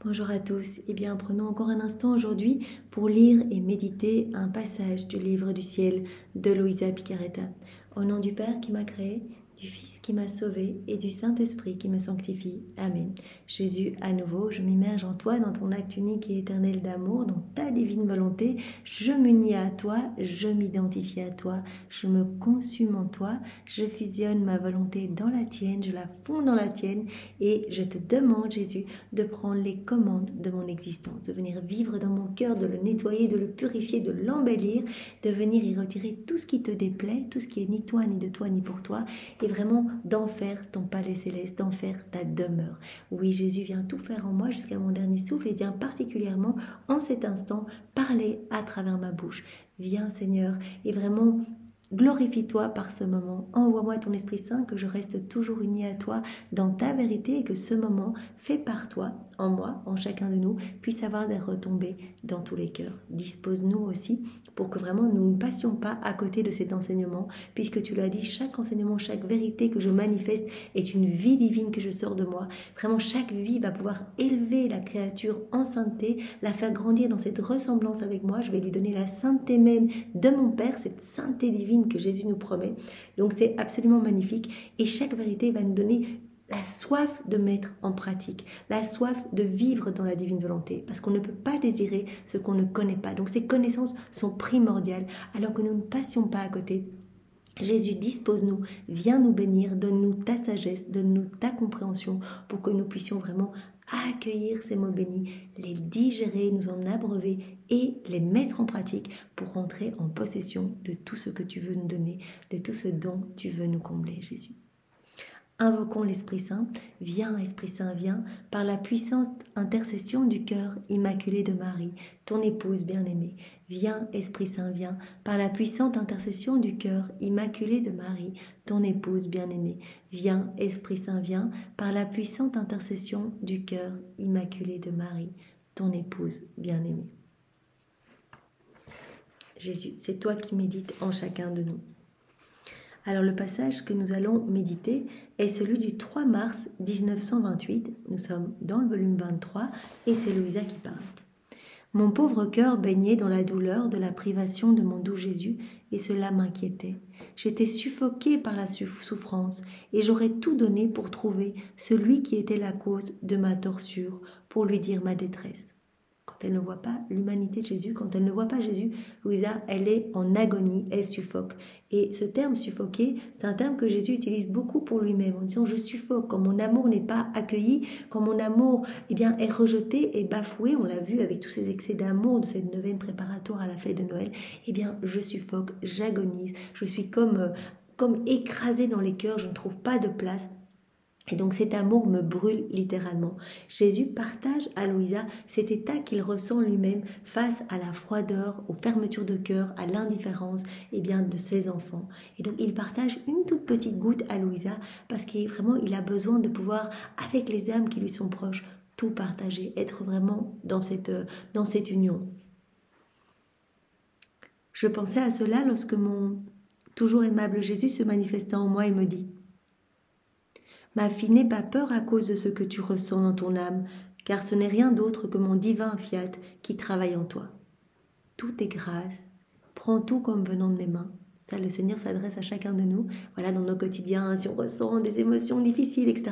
Bonjour à tous. Eh bien, prenons encore un instant aujourd'hui pour lire et méditer un passage du livre du ciel de Luisa Picaretta. Au nom du Père qui m'a créé, du Fils qui m'a sauvé et du Saint-Esprit qui me sanctifie. Amen. Jésus, à nouveau, je m'immerge en toi, dans ton acte unique et éternel d'amour, dans ta divine volonté. Je m'unis à toi, je m'identifie à toi, je me consume en toi, je fusionne ma volonté dans la tienne, je la fonds dans la tienne et je te demande, Jésus, de prendre les commandes de mon existence, de venir vivre dans mon cœur, de le nettoyer, de le purifier, de l'embellir, de venir y retirer tout ce qui te déplaît, tout ce qui est ni toi, ni de toi, ni pour toi, et vraiment d'en faire ton palais céleste, d'en faire ta demeure. Oui, Jésus vient tout faire en moi jusqu'à mon dernier souffle et vient particulièrement en cet instant parler à travers ma bouche. Viens Seigneur et vraiment glorifie-toi par ce moment. Envoie-moi ton Esprit Saint, que je reste toujours uni à toi dans ta vérité et que ce moment fait par toi, en moi, en chacun de nous, puisse avoir des retombées dans tous les cœurs. Dispose-nous aussi pour que vraiment nous ne passions pas à côté de cet enseignement, puisque tu l'as dit, chaque enseignement, chaque vérité que je manifeste est une vie divine que je sors de moi. Vraiment, chaque vie va pouvoir élever la créature en sainteté, la faire grandir dans cette ressemblance avec moi. Je vais lui donner la sainteté même de mon Père, cette sainteté divine que Jésus nous promet. Donc c'est absolument magnifique et chaque vérité va nous donner la soif de mettre en pratique, la soif de vivre dans la divine volonté, parce qu'on ne peut pas désirer ce qu'on ne connaît pas. Donc ces connaissances sont primordiales, alors que nous ne passions pas à côté. Jésus, dispose-nous, viens nous bénir, donne-nous ta sagesse, donne-nous ta compréhension pour que nous puissions vraiment accueillir ces mots bénis, les digérer, nous en abreuver et les mettre en pratique pour rentrer en possession de tout ce que tu veux nous donner, de tout ce dont tu veux nous combler, Jésus. Invoquons l'Esprit Saint. Viens, Esprit Saint, viens, par la puissante intercession du cœur immaculé de Marie, ton épouse bien-aimée. Viens, Esprit Saint, viens, par la puissante intercession du cœur immaculé de Marie, ton épouse bien-aimée. Viens, Esprit Saint, viens, par la puissante intercession du cœur immaculé de Marie, ton épouse bien-aimée. Jésus, c'est toi qui médites en chacun de nous. Alors le passage que nous allons méditer est celui du 3 mars 1928. Nous sommes dans le volume 23 et c'est Luisa qui parle. Mon pauvre cœur baignait dans la douleur de la privation de mon doux Jésus et cela m'inquiétait. J'étais suffoquée par la souffrance et j'aurais tout donné pour trouver celui qui était la cause de ma torture, pour lui dire ma détresse. Quand elle ne voit pas l'humanité de Jésus, quand elle ne voit pas Jésus, Luisa, elle est en agonie, elle suffoque. Et ce terme suffoquer, c'est un terme que Jésus utilise beaucoup pour lui-même, en disant je suffoque, quand mon amour n'est pas accueilli, quand mon amour est rejeté et bafoué, on l'a vu avec tous ces excès d'amour de cette neuvaine préparatoire à la fête de Noël, je suffoque, j'agonise, je suis comme écrasée dans les cœurs, je ne trouve pas de place. Et donc cet amour me brûle littéralement. Jésus partage à Luisa cet état qu'il ressent lui-même face à la froideur, aux fermetures de cœur, à l'indifférence de ses enfants. Et donc il partage une toute petite goutte à Luisa parce qu'il a besoin de pouvoir, avec les âmes qui lui sont proches, tout partager, être vraiment dans cette union. Je pensais à cela lorsque mon toujours aimable Jésus se manifesta en moi et me dit: ma fille, n'aie pas peur à cause de ce que tu ressens dans ton âme, car ce n'est rien d'autre que mon divin fiat qui travaille en toi. Tout est grâce, prends tout comme venant de mes mains. Ça, le Seigneur s'adresse à chacun de nous. Voilà, dans nos quotidiens, si on ressent des émotions difficiles, etc.,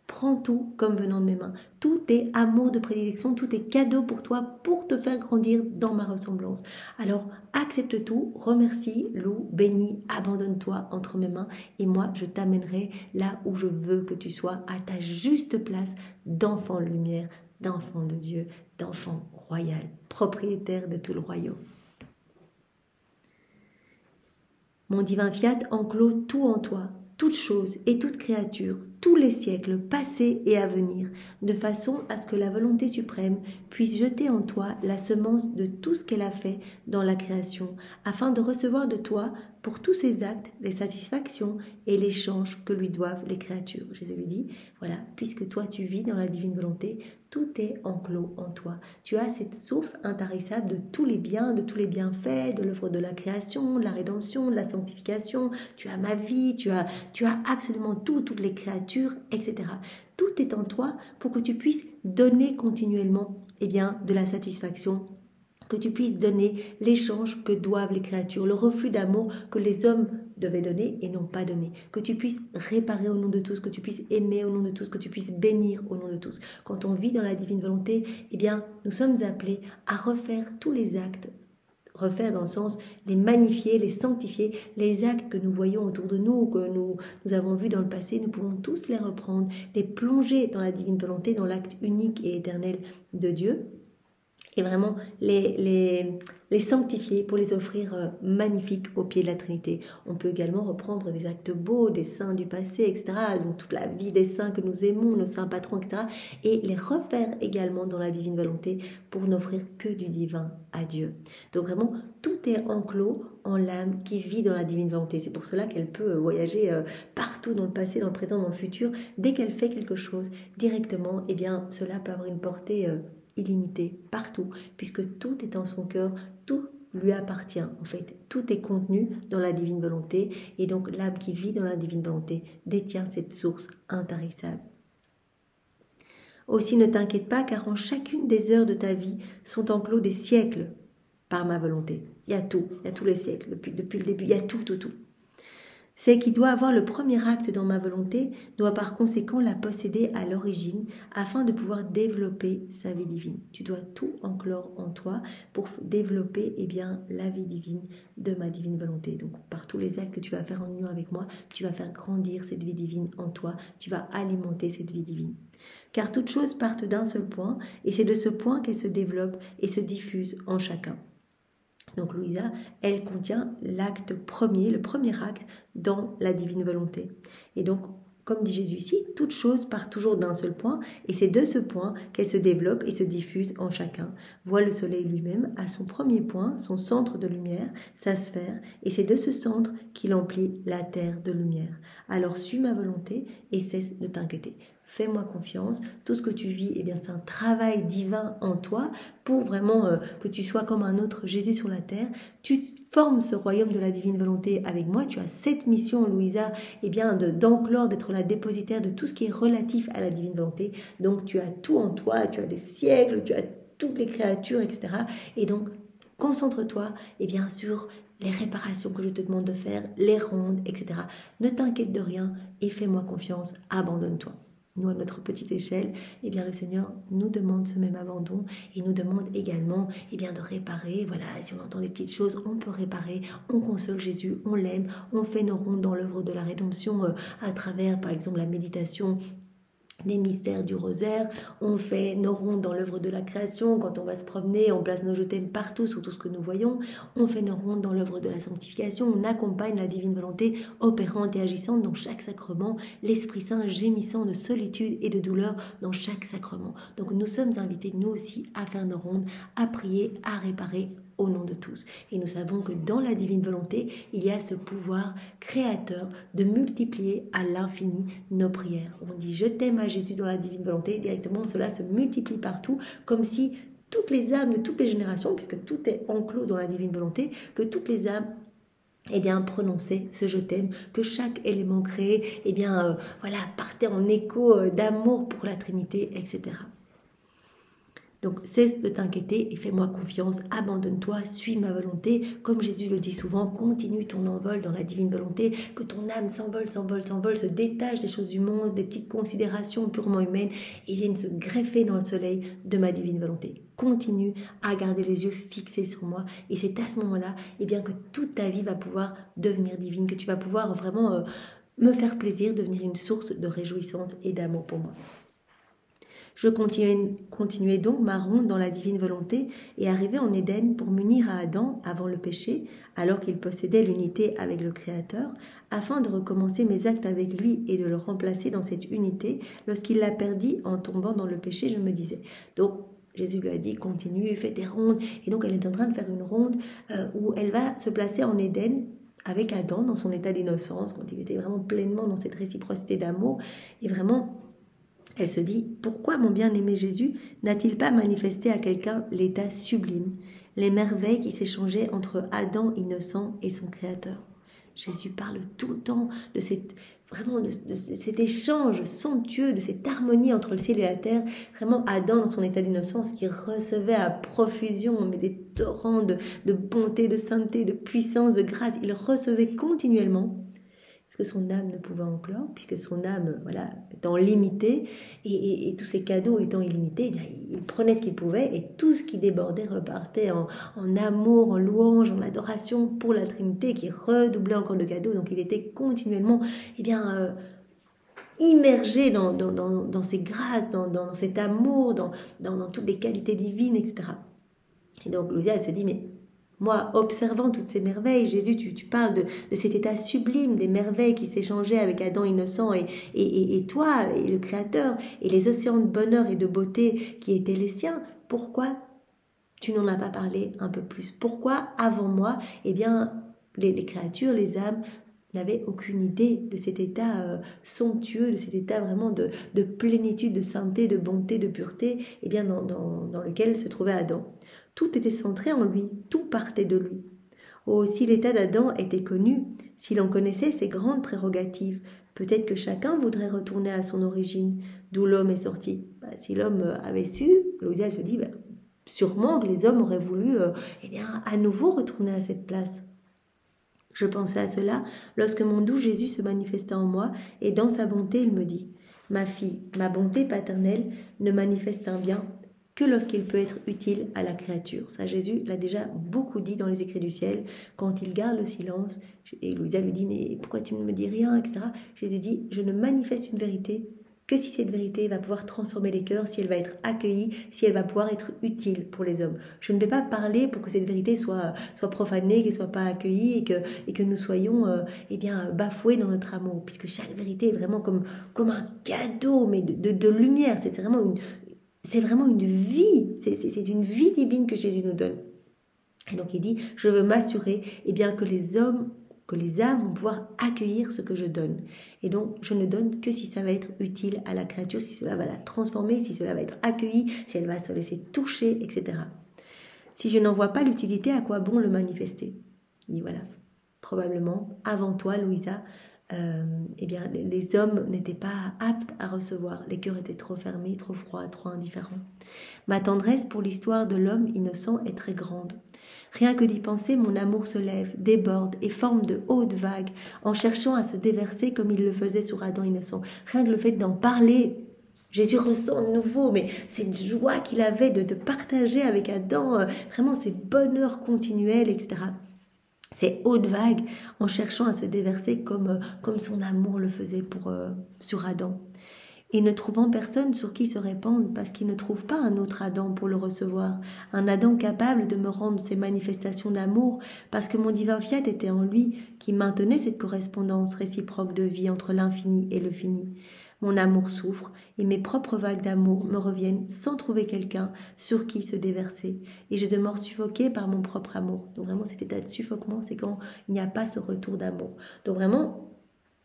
prends tout comme venant de mes mains. Tout est amour de prédilection, tout est cadeau pour toi, pour te faire grandir dans ma ressemblance. Alors, accepte tout, remercie, loue, bénis, abandonne-toi entre mes mains et moi, je t'amènerai là où je veux que tu sois, à ta juste place d'enfant de lumière, d'enfant de Dieu, d'enfant royal, propriétaire de tout le royaume. Mon divin fiat enclôt tout en toi, toute chose et toute créature, tous les siècles passés et à venir, de façon à ce que la volonté suprême puisse jeter en toi la semence de tout ce qu'elle a fait dans la création, afin de recevoir de toi, pour tous ses actes, les satisfactions et l'échange que lui doivent les créatures. Jésus lui dit, voilà, puisque toi tu vis dans la divine volonté, tout est enclos en toi. Tu as cette source intarissable de tous les biens, de tous les bienfaits, de l'œuvre de la création, de la rédemption, de la sanctification. Tu as ma vie, tu as absolument tout, toutes les créatures, etc. tout est en toi pour que tu puisses donner continuellement de la satisfaction, que tu puisses donner l'échange que doivent les créatures, le reflux d'amour que les hommes devaient donner et n'ont pas donné, que tu puisses réparer au nom de tous, que tu puisses aimer au nom de tous, que tu puisses bénir au nom de tous. Quand on vit dans la divine volonté, nous sommes appelés à refaire tous les actes, refaire dans le sens les magnifier, les sanctifier, les actes que nous voyons autour de nous, que nous avons vus dans le passé, nous pouvons tous les reprendre, les plonger dans la divine volonté, dans l'acte unique et éternel de Dieu, et vraiment les sanctifier pour les offrir magnifiques au pied de la Trinité. On peut également reprendre des actes beaux, des saints du passé, etc., donc toute la vie des saints que nous aimons, nos saints patrons, etc., et les refaire également dans la divine volonté pour n'offrir que du divin à Dieu. Donc vraiment, tout est enclos en l'âme qui vit dans la divine volonté. C'est pour cela qu'elle peut voyager partout dans le passé, dans le présent, dans le futur. Dès qu'elle fait quelque chose directement, cela peut avoir une portée illimité partout, puisque tout est en son cœur, tout lui appartient en fait, tout est contenu dans la divine volonté, et donc l'âme qui vit dans la divine volonté détient cette source intarissable. Aussi ne t'inquiète pas, car en chacune des heures de ta vie sont enclos des siècles par ma volonté. Il y a tout, il y a tous les siècles, depuis le début, il y a tout. C'est qui doit avoir le premier acte dans ma volonté, doit par conséquent la posséder à l'origine, afin de pouvoir développer sa vie divine. Tu dois tout enclore en toi pour développer la vie divine de ma divine volonté. Donc par tous les actes que tu vas faire en union avec moi, tu vas faire grandir cette vie divine en toi, tu vas alimenter cette vie divine. Car toutes choses partent d'un seul point, et c'est de ce point qu'elles se développent et se diffusent en chacun. Donc Louisa, elle contient l'acte premier, le premier acte dans la divine volonté. Et donc, comme dit Jésus ici, toute chose part toujours d'un seul point, et c'est de ce point qu'elle se développe et se diffuse en chacun. Voit le soleil lui-même à son premier point, son centre de lumière, sa sphère, et c'est de ce centre qu'il emplit la terre de lumière. Alors suis ma volonté et cesse de t'inquiéter. Fais-moi confiance, tout ce que tu vis, c'est un travail divin en toi pour vraiment que tu sois comme un autre Jésus sur la terre. Tu formes ce royaume de la divine volonté avec moi. Tu as cette mission, Louisa, d'enclore, d'être la dépositaire de tout ce qui est relatif à la divine volonté. Donc tu as tout en toi, tu as les siècles, tu as toutes les créatures, etc. Et donc concentre-toi sur les réparations que je te demande de faire, les rondes, etc. Ne t'inquiète de rien et fais-moi confiance, abandonne-toi. Nous, à notre petite échelle, le Seigneur nous demande ce même abandon et nous demande également de réparer. Voilà, si on entend des petites choses, on peut réparer, on console Jésus, on l'aime, on fait nos rondes dans l'œuvre de la rédemption à travers, par exemple, la méditation des mystères du rosaire, on fait nos rondes dans l'œuvre de la création, quand on va se promener, on place nos je t'aime partout sur tout ce que nous voyons, on fait nos rondes dans l'œuvre de la sanctification, on accompagne la divine volonté opérante et agissante dans chaque sacrement, l'Esprit Saint gémissant de solitude et de douleur dans chaque sacrement. Donc nous sommes invités nous aussi à faire nos rondes, à prier, à réparer au nom de tous. Et nous savons que dans la divine volonté, il y a ce pouvoir créateur de multiplier à l'infini nos prières. On dit « Je t'aime à Jésus dans la divine volonté », directement cela se multiplie partout, comme si toutes les âmes de toutes les générations, puisque tout est enclos dans la divine volonté, que toutes les âmes prononcer ce je t'aime, que chaque élément créé partait en écho d'amour pour la Trinité, etc. Donc cesse de t'inquiéter et fais-moi confiance, abandonne-toi, suis ma volonté. Comme Jésus le dit souvent, continue ton envol dans la divine volonté, que ton âme s'envole, se détache des choses du monde, des petites considérations purement humaines et vienne se greffer dans le soleil de ma divine volonté. Continue à garder les yeux fixés sur moi et c'est à ce moment-là que toute ta vie va pouvoir devenir divine, que tu vas pouvoir vraiment me faire plaisir, devenir une source de réjouissance et d'amour pour moi. Je continuais donc ma ronde dans la divine volonté et arrivai en Éden pour m'unir à Adam avant le péché, alors qu'il possédait l'unité avec le Créateur, afin de recommencer mes actes avec lui et de le remplacer dans cette unité. Lorsqu'il l'a perdu en tombant dans le péché, je me disais. Donc, Jésus lui a dit, continue, fais tes rondes. Et donc, elle est en train de faire une ronde où elle va se placer en Éden avec Adam dans son état d'innocence, quand il était vraiment pleinement dans cette réciprocité d'amour. Et vraiment, elle se dit, pourquoi mon bien-aimé Jésus n'a-t-il pas manifesté à quelqu'un l'état sublime, les merveilles qui s'échangeaient entre Adam innocent et son Créateur? Jésus parle tout le temps de cette vraiment de cet échange somptueux, de cette harmonie entre le ciel et la terre. Vraiment, Adam, dans son état d'innocence, qui recevait à profusion mais des torrents de bonté, de sainteté, de puissance, de grâce, il recevait continuellement ce que son âme ne pouvait enclore, puisque son âme, voilà, étant limitée, et tous ses cadeaux étant illimités, eh bien, il prenait ce qu'il pouvait, et tout ce qui débordait repartait en amour, en louange, en adoration pour la Trinité, qui redoublait encore de cadeaux. Donc il était continuellement, eh bien, immergé dans ces grâces, dans cet amour, dans toutes les qualités divines, etc. Et donc Louisa, elle se dit, mais moi, observant toutes ces merveilles, Jésus, tu parles de cet état sublime des merveilles qui s'échangeaient avec Adam innocent et toi, et le Créateur, et les océans de bonheur et de beauté qui étaient les siens. Pourquoi tu n'en as pas parlé un peu plus? Pourquoi, avant moi, eh bien, les créatures, les âmes, n'avaient aucune idée de cet état somptueux, de cet état vraiment de plénitude, de sainteté, de bonté, de pureté, eh bien, dans lequel se trouvait Adam. Tout était centré en lui, tout partait de lui. Oh, si l'état d'Adam était connu, s'il en connaissait ses grandes prérogatives, peut-être que chacun voudrait retourner à son origine, d'où l'homme est sorti. Si l'homme avait su, Louisa se dit, sûrement que les hommes auraient voulu eh bien, à nouveau retourner à cette place. Je pensais à cela lorsque mon doux Jésus se manifesta en moi, et dans sa bonté il me dit, « Ma fille, ma bonté paternelle ne manifeste un bien que lorsqu'il peut être utile à la créature. » Ça, Jésus l'a déjà beaucoup dit dans les écrits du ciel, quand il garde le silence. Et Louisa lui dit, mais pourquoi tu ne me dis rien, etc. Jésus dit, je ne manifeste une vérité que si cette vérité va pouvoir transformer les cœurs, si elle va être accueillie, si elle va pouvoir être utile pour les hommes. Je ne vais pas parler pour que cette vérité soit profanée, qu'elle ne soit pas accueillie et que nous soyons eh bien, bafoués dans notre amour, puisque chaque vérité est vraiment comme un cadeau, mais de lumière. C'est vraiment une vie, c'est une vie divine que Jésus nous donne. Et donc il dit, je veux m'assurer eh bien, que les âmes vont pouvoir accueillir ce que je donne. Et donc, je ne donne que si ça va être utile à la créature, si cela va la transformer, si cela va être accueilli, si elle va se laisser toucher, etc. Si je n'en vois pas l'utilité, à quoi bon le manifester? Il dit voilà, probablement, avant toi, Louisa, eh bien, les hommes n'étaient pas aptes à recevoir. Les cœurs étaient trop fermés, trop froids, trop indifférents. Ma tendresse pour l'histoire de l'homme innocent est très grande. Rien que d'y penser, mon amour se lève, déborde et forme de hautes vagues en cherchant à se déverser comme il le faisait sur Adam innocent. Rien que le fait d'en parler, Jésus ressent de nouveau, mais cette joie qu'il avait de partager avec Adam, vraiment ces bonheurs continuels, etc. Ces hautes vagues en cherchant à se déverser comme son amour le faisait sur Adam. Et ne trouvant personne sur qui se répandre parce qu'il ne trouve pas un autre Adam pour le recevoir, un Adam capable de me rendre ces manifestations d'amour parce que mon divin fiat était en lui qui maintenait cette correspondance réciproque de vie entre l'infini et le fini. Mon amour souffre et mes propres vagues d'amour me reviennent sans trouver quelqu'un sur qui se déverser et je demeure suffoquée par mon propre amour. Donc vraiment cet état de suffoquement, c'est quand il n'y a pas ce retour d'amour. Donc vraiment,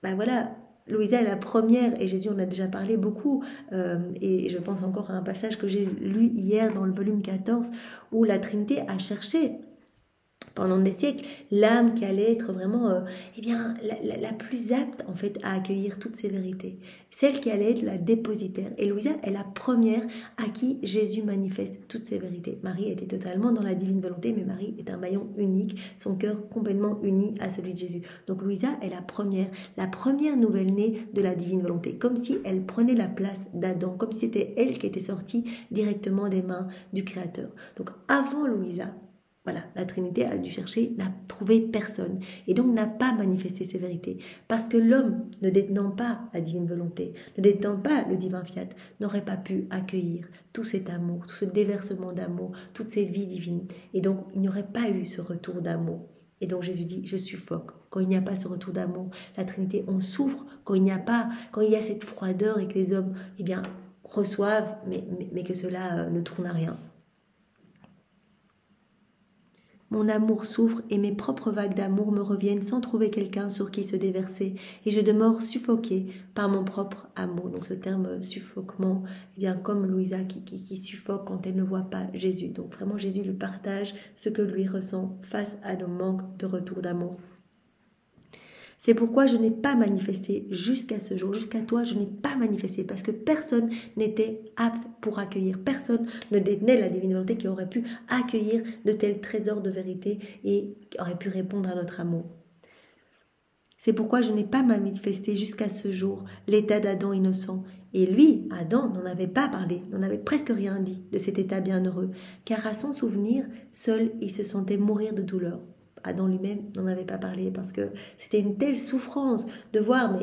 voilà, Louisa est la première, et Jésus en a déjà parlé beaucoup, et je pense encore à un passage que j'ai lu hier dans le volume 14, où la Trinité a cherché pendant des siècles l'âme qui allait être vraiment eh bien, la plus apte en fait à accueillir toutes ces vérités, celle qui allait être la dépositaire. Et Louisa est la première à qui Jésus manifeste toutes ces vérités. Marie était totalement dans la divine volonté, mais Marie est un maillon unique, son cœur complètement uni à celui de Jésus. Donc Louisa est la première nouvelle-née de la divine volonté, comme si elle prenait la place d'Adam, comme si c'était elle qui était sortie directement des mains du Créateur. Donc avant Louisa, voilà, la Trinité a dû chercher, n'a trouvé personne et donc n'a pas manifesté ses vérités. Parce que l'homme, ne détenant pas la divine volonté, ne détenant pas le divin fiat, n'aurait pas pu accueillir tout cet amour, tout ce déversement d'amour, toutes ces vies divines. Et donc, il n'y aurait pas eu ce retour d'amour. Et donc Jésus dit, je suffoque. Quand il n'y a pas ce retour d'amour, la Trinité, on souffre quand il y a cette froideur et que les hommes, eh bien, reçoivent, mais que cela ne tourne à rien. Mon amour souffre et mes propres vagues d'amour me reviennent sans trouver quelqu'un sur qui se déverser et je demeure suffoquée par mon propre amour. Donc ce terme suffoquement, eh bien comme Louisa qui suffoque quand elle ne voit pas Jésus. Donc vraiment Jésus lui partage ce que lui ressent face à nos manques de retour d'amour. C'est pourquoi je n'ai pas manifesté jusqu'à ce jour, jusqu'à toi, je n'ai pas manifesté parce que personne n'était apte pour accueillir. Personne ne détenait la divine volonté qui aurait pu accueillir de tels trésors de vérité et qui aurait pu répondre à notre amour. C'est pourquoi je n'ai pas manifesté jusqu'à ce jour l'état d'Adam innocent. Et lui, Adam, n'en avait pas parlé, n'en avait presque rien dit de cet état bienheureux, car à son souvenir, seul il se sentait mourir de douleur. Adam lui-même n'en avait pas parlé parce que c'était une telle souffrance de voir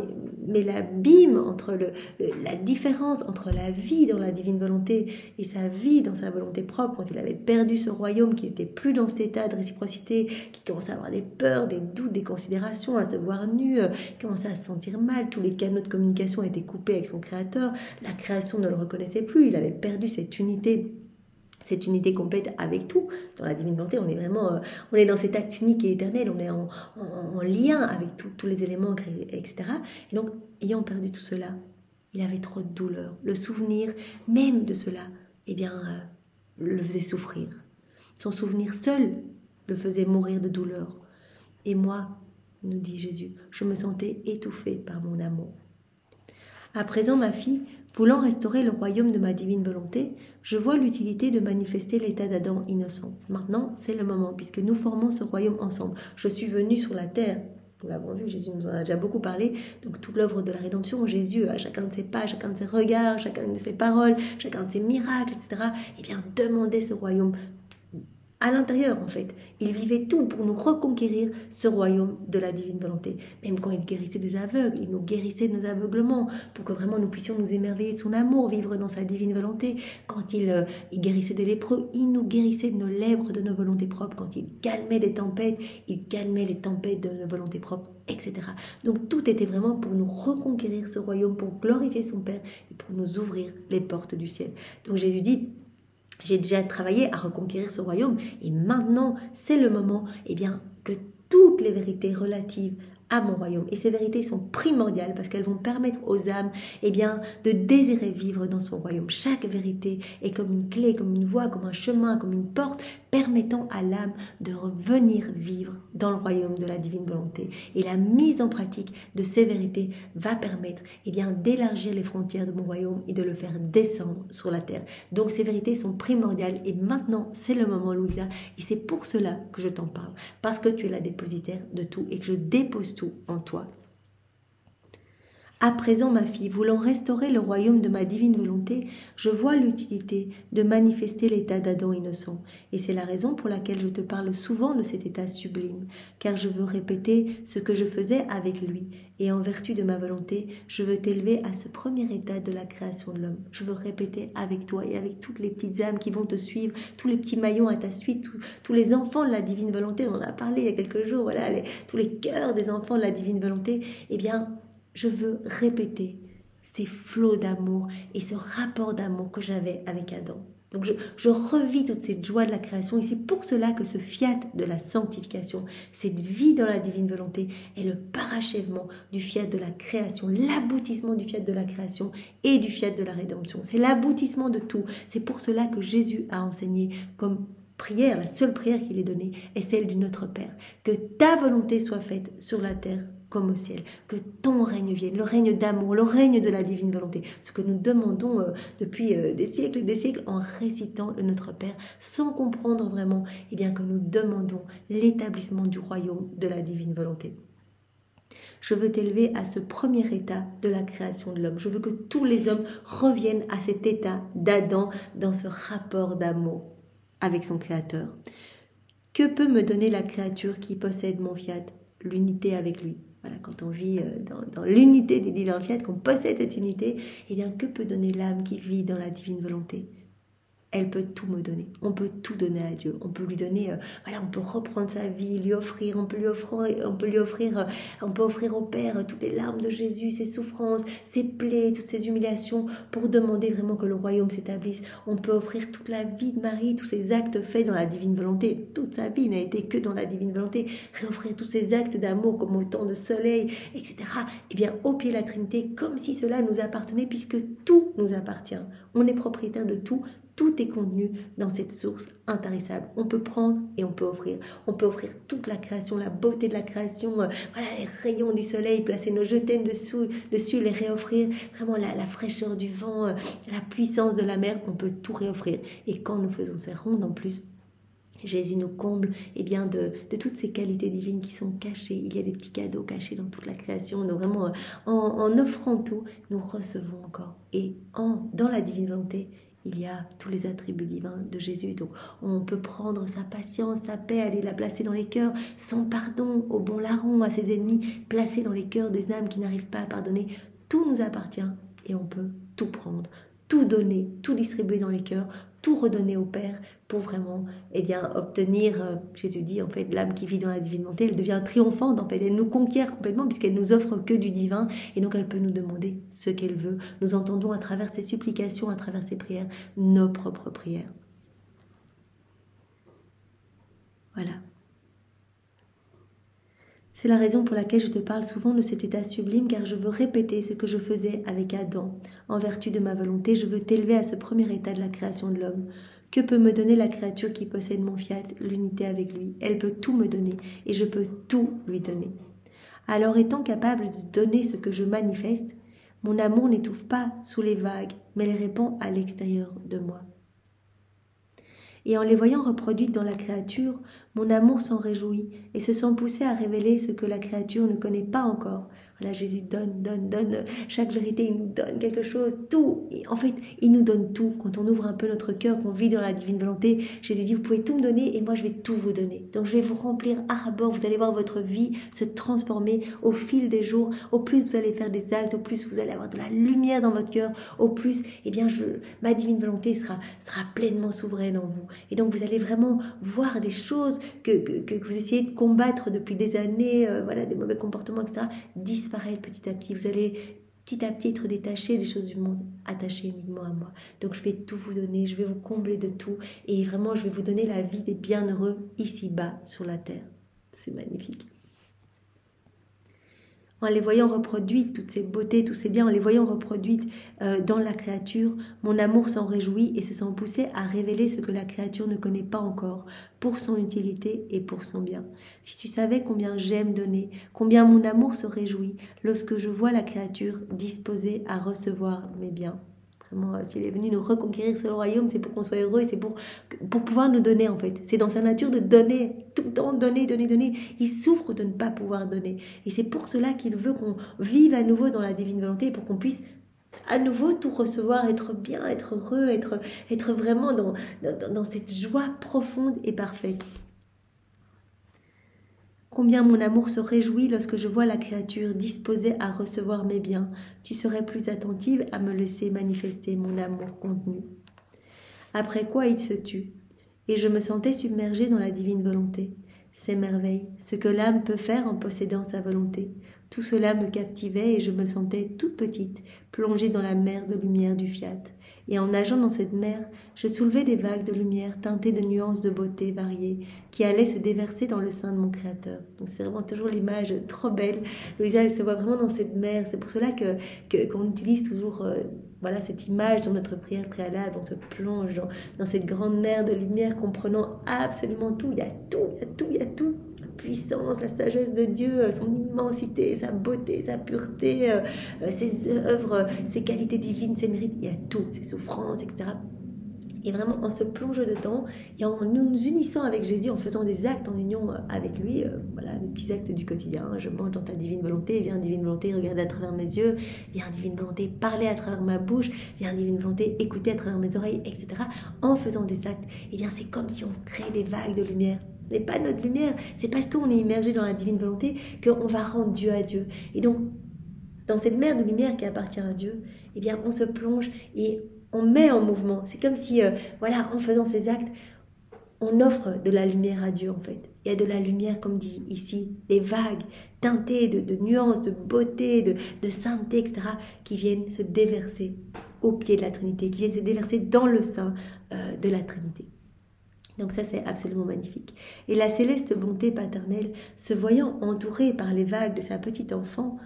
mais l'abîme entre la différence entre la vie dans la divine volonté et sa vie dans sa volonté propre quand il avait perdu ce royaume, qui n'était plus dans cet état de réciprocité, qui commençait à avoir des peurs, des doutes, des considérations, à se voir nu, qui commençait à se sentir mal, tous les canaux de communication étaient coupés avec son créateur, la création ne le reconnaissait plus, il avait perdu cette unité complète avec tout. Dans la divine volonté, on est vraiment, on est dans cet acte unique et éternel, on est en lien avec tous les éléments, etc. Et donc, ayant perdu tout cela, il avait trop de douleur. Le souvenir même de cela, eh bien, le faisait souffrir. Son souvenir seul le faisait mourir de douleur. Et moi, nous dit Jésus, je me sentais étouffée par mon amour. À présent, ma fille, voulant restaurer le royaume de ma divine volonté, je vois l'utilité de manifester l'état d'Adam innocent. Maintenant, c'est le moment, puisque nous formons ce royaume ensemble. Je suis venue sur la terre. Nous l'avons vu, Jésus nous en a déjà beaucoup parlé. Donc, toute l'œuvre de la rédemption, Jésus, à chacun de ses pas, chacun de ses regards, chacun de ses paroles, chacun de ses miracles, etc., eh bien, demandait ce royaume à l'intérieur, en fait. Il vivait tout pour nous reconquérir ce royaume de la divine volonté. Même quand il guérissait des aveugles, il nous guérissait de nos aveuglements pour que vraiment nous puissions nous émerveiller de son amour, vivre dans sa divine volonté. Quand il guérissait des lépreux, il nous guérissait de nos lèvres, de nos volontés propres. Quand il calmait des tempêtes, il calmait les tempêtes de nos volontés propres, etc. Donc tout était vraiment pour nous reconquérir ce royaume, pour glorifier son Père et pour nous ouvrir les portes du ciel. Donc Jésus dit: j'ai déjà travaillé à reconquérir ce royaume et maintenant c'est le moment que toutes les vérités relatives à mon royaume, et ces vérités sont primordiales parce qu'elles vont permettre aux âmes de désirer vivre dans son royaume. Chaque vérité est comme une clé, comme une voie, comme un chemin, comme une porte permettant à l'âme de revenir vivre dans le royaume de la divine volonté. Et la mise en pratique de ces vérités va permettre d'élargir les frontières de mon royaume et de le faire descendre sur la terre. Donc ces vérités sont primordiales et maintenant c'est le moment, Louisa, et c'est pour cela que je t'en parle, parce que tu es la dépositaire de tout et que je dépose tout en toi. À présent, ma fille, voulant restaurer le royaume de ma divine volonté, je vois l'utilité de manifester l'état d'Adam innocent. Et c'est la raison pour laquelle je te parle souvent de cet état sublime, car je veux répéter ce que je faisais avec lui. Et en vertu de ma volonté, je veux t'élever à ce premier état de la création de l'homme. Je veux répéter avec toi et avec toutes les petites âmes qui vont te suivre, tous les petits maillons à ta suite, tous les enfants de la divine volonté. On en a parlé il y a quelques jours, voilà, tous les cœurs des enfants de la divine volonté. Je veux répéter ces flots d'amour et ce rapport d'amour que j'avais avec Adam. Donc je revis toute cette joie de la création et c'est pour cela que ce fiat de la sanctification, cette vie dans la divine volonté est le parachèvement du fiat de la création, l'aboutissement du fiat de la création et du fiat de la rédemption. C'est l'aboutissement de tout. C'est pour cela que Jésus a enseigné comme prière, la seule prière qu'il ait donnée est celle du Notre Père. Que ta volonté soit faite sur la terre comme au ciel, que ton règne vienne, le règne d'amour, le règne de la divine volonté, ce que nous demandons depuis des siècles en récitant le Notre Père, sans comprendre vraiment que nous demandons l'établissement du royaume de la divine volonté. Je veux t'élever à ce premier état de la création de l'homme. Je veux que tous les hommes reviennent à cet état d'Adam dans ce rapport d'amour avec son Créateur. Que peut me donner la créature qui possède mon fiat? L'unité avec lui. Voilà, quand on vit dans l'unité des divins fiat, qu'on possède cette unité, que peut donner l'âme qui vit dans la divine volonté? Elle peut tout me donner. On peut tout donner à Dieu. On peut lui donner, on peut reprendre sa vie, lui offrir, on peut offrir au Père toutes les larmes de Jésus, ses souffrances, ses plaies, toutes ses humiliations, pour demander vraiment que le royaume s'établisse. On peut offrir toute la vie de Marie, tous ses actes faits dans la divine volonté. Toute sa vie n'a été que dans la divine volonté. Réoffrir tous ses actes d'amour comme autant de soleil, etc. Au pied de la Trinité, comme si cela nous appartenait, puisque tout nous appartient. On est propriétaire de tout. tout est contenu dans cette source intarissable. On peut prendre et on peut offrir. On peut offrir toute la création, la beauté de la création, voilà, les rayons du soleil, placer nos jetons dessus, les réoffrir, vraiment la fraîcheur du vent, la puissance de la mer, on peut tout réoffrir. Et quand nous faisons ces rondes en plus, Jésus nous comble bien, de toutes ces qualités divines qui sont cachées. Il y a des petits cadeaux cachés dans toute la création. Donc vraiment, en offrant tout, nous recevons encore. Et dans la divine volonté, il y a tous les attributs divins de Jésus. Donc on peut prendre sa patience, sa paix, aller la placer dans les cœurs, son pardon au bon larron, à ses ennemis, placer dans les cœurs des âmes qui n'arrivent pas à pardonner. Tout nous appartient et on peut tout prendre, tout donner, tout distribuer dans les cœurs, tout redonner au Père pour vraiment obtenir, Jésus dit en fait, l'âme qui vit dans la divine volonté, elle devient triomphante en fait, elle nous conquiert complètement puisqu'elle nous offre que du divin et donc elle peut nous demander ce qu'elle veut. Nous entendons à travers ses supplications, à travers ses prières, nos propres prières. Voilà. C'est la raison pour laquelle je te parle souvent de cet état sublime, car je veux répéter ce que je faisais avec Adam. En vertu de ma volonté, je veux t'élever à ce premier état de la création de l'homme. Que peut me donner la créature qui possède mon fiat, l'unité avec lui? Elle peut tout me donner, et je peux tout lui donner. Alors étant capable de donner ce que je manifeste, mon amour n'étouffe pas sous les vagues, mais les répand à l'extérieur de moi. Et en les voyant reproduites dans la créature, mon amour s'en réjouit et se sent poussé à révéler ce que la créature ne connaît pas encore. Voilà, Jésus donne. Chaque vérité, il nous donne quelque chose, tout. En fait, il nous donne tout. Quand on ouvre un peu notre cœur, qu'on vit dans la divine volonté, Jésus dit, vous pouvez tout me donner et moi, je vais tout vous donner. Donc, je vais vous remplir à ras-bord. Vous allez voir votre vie se transformer au fil des jours. Au plus vous allez faire des actes, au plus vous allez avoir de la lumière dans votre cœur, au plus, ma divine volonté sera pleinement souveraine en vous. Et donc, vous allez vraiment voir des choses que vous essayez de combattre depuis des années, des mauvais comportements, etc., disparaître petit à petit. Vous allez petit à petit être détaché des choses du monde, attaché uniquement à moi. Donc, je vais tout vous donner, je vais vous combler de tout et vraiment, je vais vous donner la vie des bienheureux ici-bas sur la terre. C'est magnifique. En les voyant reproduites, toutes ces beautés, tous ces biens, en les voyant reproduites dans la créature, mon amour s'en réjouit et se sent poussé à révéler ce que la créature ne connaît pas encore, pour son utilité et pour son bien. Si tu savais combien j'aime donner, combien mon amour se réjouit lorsque je vois la créature disposée à recevoir mes biens. Vraiment, s'il est venu nous reconquérir sur le royaume, c'est pour qu'on soit heureux et c'est pour pouvoir nous donner en fait. C'est dans sa nature de donner, tout le temps donner. Il souffre de ne pas pouvoir donner. Et c'est pour cela qu'il veut qu'on vive à nouveau dans la divine volonté pour qu'on puisse à nouveau tout recevoir, être bien, être heureux, être vraiment dans cette joie profonde et parfaite. Combien mon amour se réjouit lorsque je vois la créature disposée à recevoir mes biens. Tu serais plus attentive à me laisser manifester mon amour contenu. Après quoi il se tut, et je me sentais submergée dans la divine volonté. C'est merveille, ce que l'âme peut faire en possédant sa volonté. Tout cela me captivait et je me sentais toute petite, plongée dans la mer de lumière du fiat. Et en nageant dans cette mer, je soulevais des vagues de lumière teintées de nuances de beauté variées qui allaient se déverser dans le sein de mon Créateur. Donc c'est vraiment toujours l'image trop belle. Louisa, elle se voit vraiment dans cette mer. C'est pour cela qu'on utilise toujours cette image dans notre prière préalable. On se plonge dans cette grande mer de lumière comprenant absolument tout. Il y a tout. La puissance, la sagesse de Dieu, son immensité, sa beauté, sa pureté, ses œuvres, ses qualités divines, ses mérites. Il y a tout, ses souffrances, etc. Et vraiment, on se plonge dedans et en nous unissant avec Jésus, en faisant des actes en union avec lui, des petits actes du quotidien. Je mange dans ta divine volonté, viens divine volonté, regarder à travers mes yeux, viens divine volonté, parler à travers ma bouche, viens divine volonté, écouter à travers mes oreilles, etc. En faisant des actes, c'est comme si on crée des vagues de lumière. Ce n'est pas notre lumière, c'est parce qu'on est immergé dans la divine volonté qu'on va rendre Dieu à Dieu. Et donc, dans cette mer de lumière qui appartient à Dieu, on se plonge et on met en mouvement. C'est comme si, en faisant ces actes, on offre de la lumière à Dieu en fait. Il y a de la lumière, comme dit ici, des vagues teintées de nuances, de beauté, de sainteté, etc., qui viennent se déverser au pied de la Trinité, qui viennent se déverser dans le sein de la Trinité. Donc ça, c'est absolument magnifique. Et la céleste bonté paternelle, se voyant entourée par les vagues de sa petite enfant,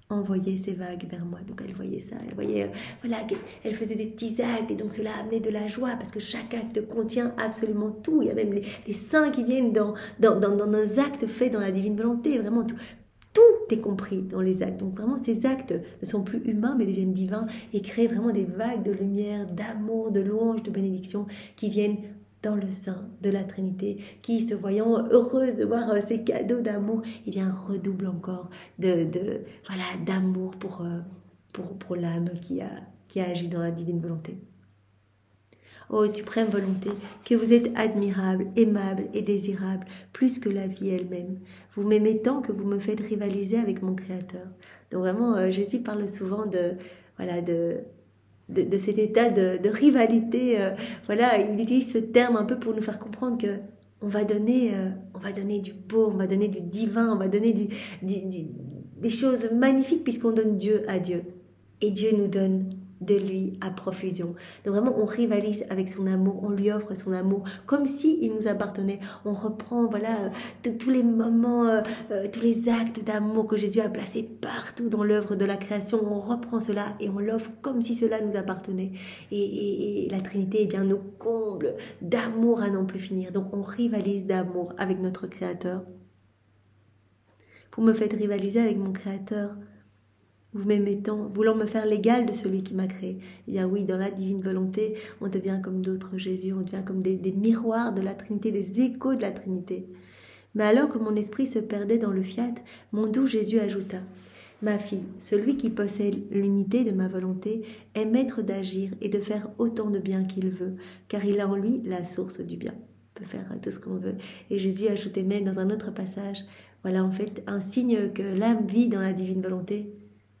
envoyait ces vagues vers moi. Donc elle voyait ça, elle voyait, voilà, elle faisait des petits actes et donc cela amenait de la joie parce que chaque acte contient absolument tout. Il y a même les saints qui viennent dans nos actes faits dans la divine volonté, vraiment tout. Tout est compris dans les actes. Donc vraiment, ces actes ne sont plus humains, mais deviennent divins et créent vraiment des vagues de lumière, d'amour, de louange, de bénédiction qui viennent dans le sein de la Trinité, qui, se voyant heureuse de voir ces cadeaux d'amour, eh bien, redouble encore voilà, d'amour pour l'âme qui a agi dans la divine volonté. Ô suprême volonté, que vous êtes admirable, aimable et désirable, plus que la vie elle-même. Vous m'aimez tant que vous me faites rivaliser avec mon Créateur. Donc vraiment, Jésus parle souvent de cet état de rivalité. Voilà, il utilise ce terme un peu pour nous faire comprendre que on va donner du beau, on va donner du divin, on va donner des choses magnifiques puisqu'on donne Dieu à Dieu. Et Dieu nous donne de lui à profusion. Donc vraiment, on rivalise avec son amour, on lui offre son amour comme s'il nous appartenait. On reprend, voilà, tous les moments, tous les actes d'amour que Jésus a placés partout dans l'œuvre de la création. On reprend cela et on l'offre comme si cela nous appartenait. Et la Trinité, eh bien, nous comble d'amour à n'en plus finir. Donc on rivalise d'amour avec notre Créateur. Vous me faites rivaliser avec mon Créateur. Vous m'aimez tant, voulant me faire l'égal de celui qui m'a créé. Eh bien oui, dans la divine volonté, on devient comme d'autres Jésus, on devient comme des miroirs de la Trinité, des échos de la Trinité. Mais alors que mon esprit se perdait dans le fiat, mon doux Jésus ajouta : Ma fille, celui qui possède l'unité de ma volonté est maître d'agir et de faire autant de bien qu'il veut, car il a en lui la source du bien. On peut faire tout ce qu'on veut. Et Jésus ajoutait même dans un autre passage, voilà en fait un signe que l'âme vit dans la divine volonté,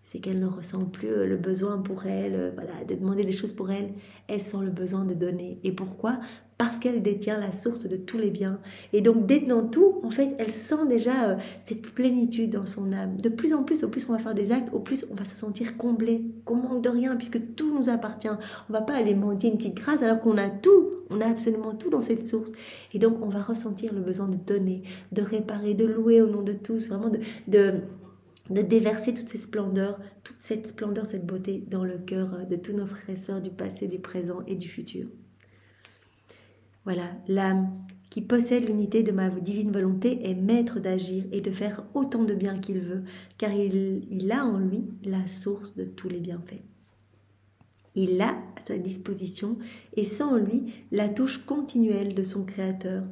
c'est qu'elle ne ressent plus le besoin pour elle, voilà, de demander des choses pour elle. Elle sent le besoin de donner. Et pourquoi ? Parce qu'elle détient la source de tous les biens. Et donc, détenant tout, en fait, elle sent déjà cette plénitude dans son âme. De plus en plus, au plus on va faire des actes, au plus on va se sentir comblé, qu'on manque de rien, puisque tout nous appartient. On ne va pas aller mendier une petite grâce alors qu'on a tout. On a absolument tout dans cette source. Et donc, on va ressentir le besoin de donner, de réparer, de louer au nom de tous, vraiment de déverser toute cette splendeur, cette beauté dans le cœur de tous nos frères et sœurs du passé, du présent et du futur. Voilà, l'âme qui possède l'unité de ma divine volonté est maître d'agir et de faire autant de bien qu'il veut, car il a en lui la source de tous les bienfaits. Il a à sa disposition et sent en lui la touche continuelle de son Créateur,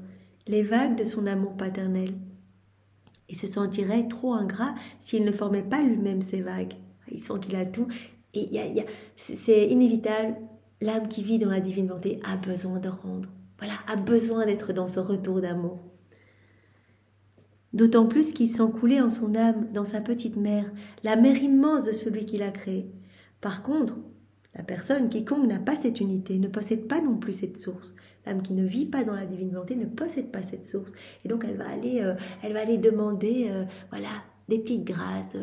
les vagues de son amour paternel. Il se sentirait trop ingrat s'il ne formait pas lui-même ces vagues. Il sent qu'il a tout. Et c'est inévitable. L'âme qui vit dans la divine volonté a besoin de rendre. Voilà, a besoin d'être dans ce retour d'amour. D'autant plus qu'il sent couler en son âme, dans sa petite mer, la mer immense de celui qui l'a créé. Par contre, la personne quiconque n'a pas cette unité ne possède pas non plus cette source. L'âme qui ne vit pas dans la divine volonté ne possède pas cette source. Et donc, elle va aller demander voilà, des petites grâces,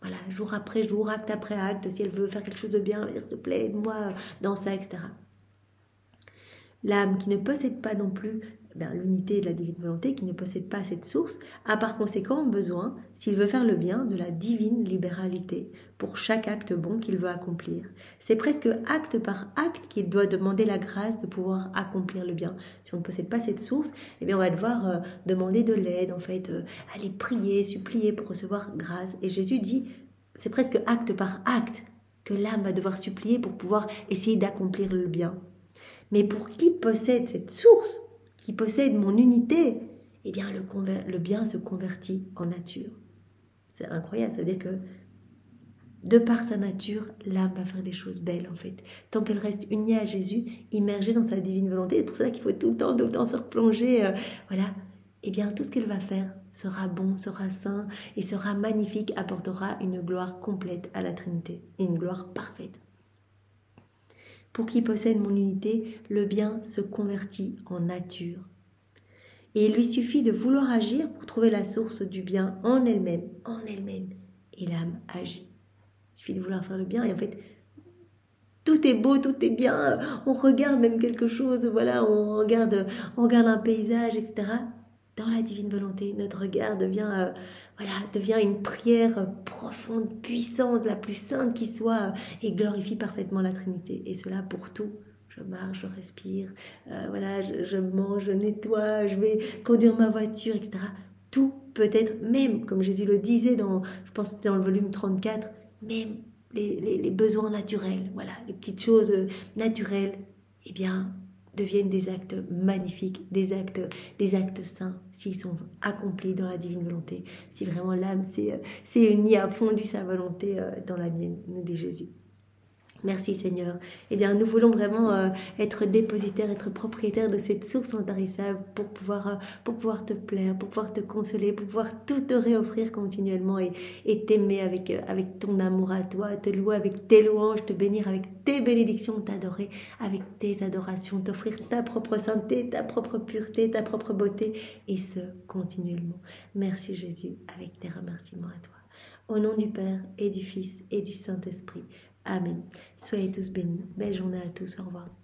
voilà, jour après jour, acte après acte. Si elle veut faire quelque chose de bien, s'il te plaît, aide-moi dans ça, etc. L'âme qui ne possède pas non plus l'unité de la divine volonté, qui ne possède pas cette source, a par conséquent besoin, s'il veut faire le bien, de la divine libéralité pour chaque acte bon qu'il veut accomplir. C'est presque acte par acte qu'il doit demander la grâce de pouvoir accomplir le bien. Si on ne possède pas cette source, eh bien on va devoir demander de l'aide, en fait, aller prier, supplier pour recevoir grâce. Et Jésus dit, c'est presque acte par acte que l'âme va devoir supplier pour pouvoir essayer d'accomplir le bien. Mais pour qui possède cette source, qui possède mon unité, eh bien le bien se convertit en nature. C'est incroyable, ça veut dire que de par sa nature, l'âme va faire des choses belles en fait. Tant qu'elle reste unie à Jésus, immergée dans sa divine volonté, c'est pour cela qu'il faut tout le temps se replonger, voilà. Eh bien tout ce qu'elle va faire sera bon, sera saint et sera magnifique, apportera une gloire complète à la Trinité, et une gloire parfaite. Pour qui possède mon unité, le bien se convertit en nature. Et il lui suffit de vouloir agir pour trouver la source du bien en elle-même. Et l'âme agit. Il suffit de vouloir faire le bien et en fait, tout est beau, tout est bien. On regarde même quelque chose, voilà, on regarde un paysage, etc. Dans la divine volonté, notre regard devient voilà, devient une prière profonde, puissante, la plus sainte qui soit, et glorifie parfaitement la Trinité. Et cela pour tout. Je marche, je respire, voilà, je mange, je nettoie, je vais conduire ma voiture, etc. Tout peut être, même, comme Jésus le disait, je pense que c'était dans le volume 34, même les besoins naturels, voilà, les petites choses naturelles, eh bien, deviennent des actes magnifiques, des actes saints, s'ils sont accomplis dans la divine volonté, si vraiment l'âme s'est unie à fond du sa volonté dans la mienne, nous dit Jésus. Merci Seigneur. Eh bien, nous voulons vraiment être dépositaires, être propriétaires de cette source intarissable pour pouvoir te plaire, pour pouvoir te consoler, pour pouvoir tout te réoffrir continuellement et t'aimer avec ton amour à toi, te louer avec tes louanges, te bénir avec tes bénédictions, t'adorer avec tes adorations, t'offrir ta propre sainteté, ta propre pureté, ta propre beauté, et ce, continuellement. Merci Jésus, avec tes remerciements à toi. Au nom du Père et du Fils et du Saint-Esprit. Amen. Soyez tous bénis. Belle journée à tous. Au revoir.